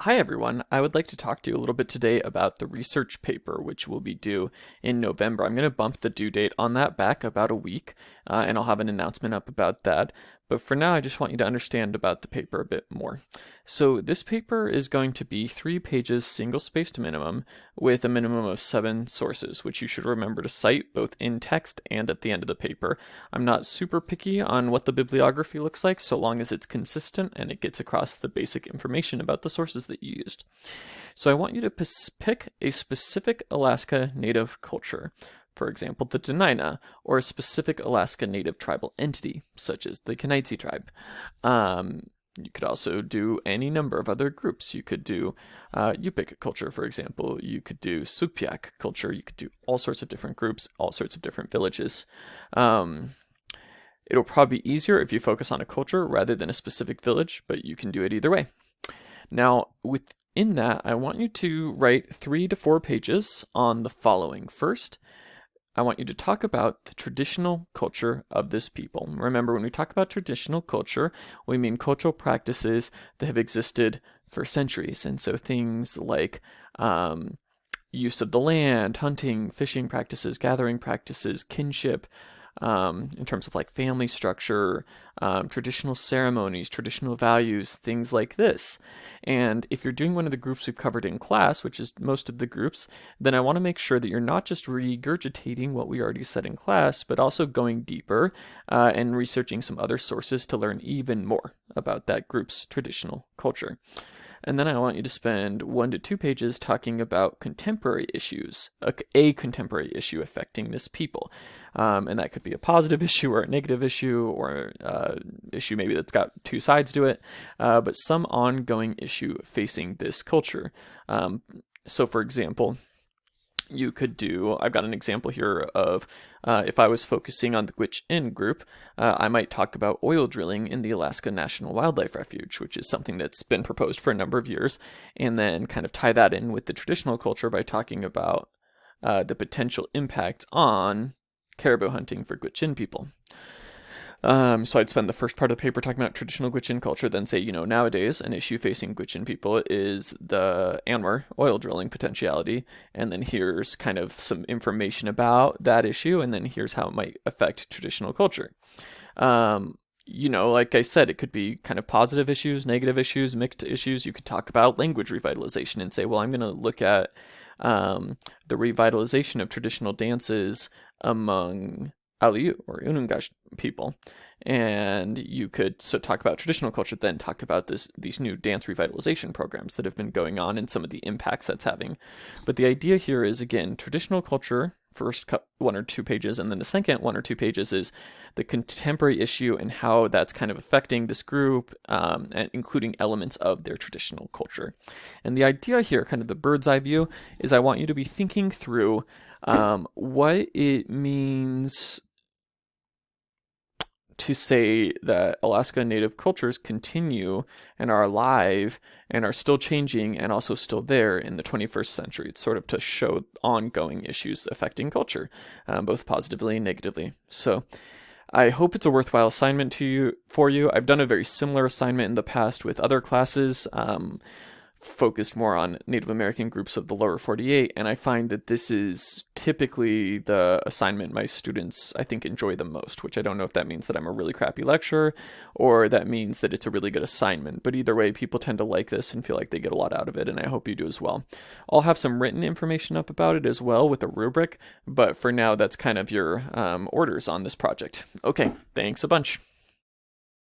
Hi everyone, I would like to talk to you a little bit today about the research paper which will be due in November. I'm going to bump the due date on that back about a week, and I'll have an announcement up about that. But for now, I just want you to understand about the paper a bit more. So this paper is going to be 3 pages single-spaced minimum with a minimum of 7 sources, which you should remember to cite both in text and at the end of the paper. I'm not super picky on what the bibliography looks like, so long as it's consistent and it gets across the basic information about the sources that you used. So I want you to pick a specific Alaska Native culture, for example, the Dena'ina, or a specific Alaska Native tribal entity, such as the Kenaitze tribe. You could also do any number of other groups. You could do Yupik culture, for example. You could do Sugpiaq culture. You could do all sorts of different groups, all sorts of different villages. It'll probably be easier if you focus on a culture rather than a specific village, but you can do it either way. Now, within that, I want you to write 3 to 4 pages on the following. First, I want you to talk about the traditional culture of this people. Remember, when we talk about traditional culture, we mean cultural practices that have existed for centuries. And so things like use of the land, hunting, fishing practices, gathering practices, kinship, in terms of like family structure, traditional ceremonies, traditional values, things like this. And if you're doing one of the groups we've covered in class, which is most of the groups, then I want to make sure that you're not just regurgitating what we already said in class, but also going deeper and researching some other sources to learn even more about that group's traditional culture. And then I want you to spend 1 to 2 pages talking about contemporary issues, a contemporary issue affecting this people. And that could be a positive issue or a negative issue or issue maybe that's got 2 sides to it, but some ongoing issue facing this culture. So for example, you could do, I've got an example here of if I was focusing on the Gwich'in group, I might talk about oil drilling in the Alaska National Wildlife Refuge, which is something that's been proposed for a number of years, and then kind of tie that in with the traditional culture by talking about the potential impact on caribou hunting for Gwich'in people. So I'd spend the first part of the paper talking about traditional Gwich'in culture, then say, nowadays an issue facing Gwich'in people is the ANWR oil drilling potentiality, and then here's kind of some information about that issue, and then here's how it might affect traditional culture. Like I said, it could be kind of positive issues, negative issues, mixed issues. You could talk about language revitalization and say, well, I'm going to look at the revitalization of traditional dances among Aliyu or Unungash people. And you could talk about traditional culture, then talk about these new dance revitalization programs that have been going on and some of the impacts that's having. But the idea here is, again, traditional culture, first 1 or 2 pages, and then the second 1 or 2 pages is the contemporary issue and how that's kind of affecting this group, and including elements of their traditional culture. And the idea here, kind of the bird's eye view, is I want you to be thinking through what it means to say that Alaska Native cultures continue and are alive and are still changing and also still there in the 21st century. It's sort of to show ongoing issues affecting culture, both positively and negatively. So I hope it's a worthwhile assignment for you. I've done a very similar assignment in the past with other classes, focused more on Native American groups of the lower 48, and I find that this is typically the assignment my students, I think, enjoy the most, which I don't know if that means that I'm a really crappy lecturer or that means that it's a really good assignment, but either way, people tend to like this and feel like they get a lot out of it, and I hope you do as well. I'll have some written information up about it as well with a rubric, but for now, that's kind of your orders on this project. Okay, thanks a bunch.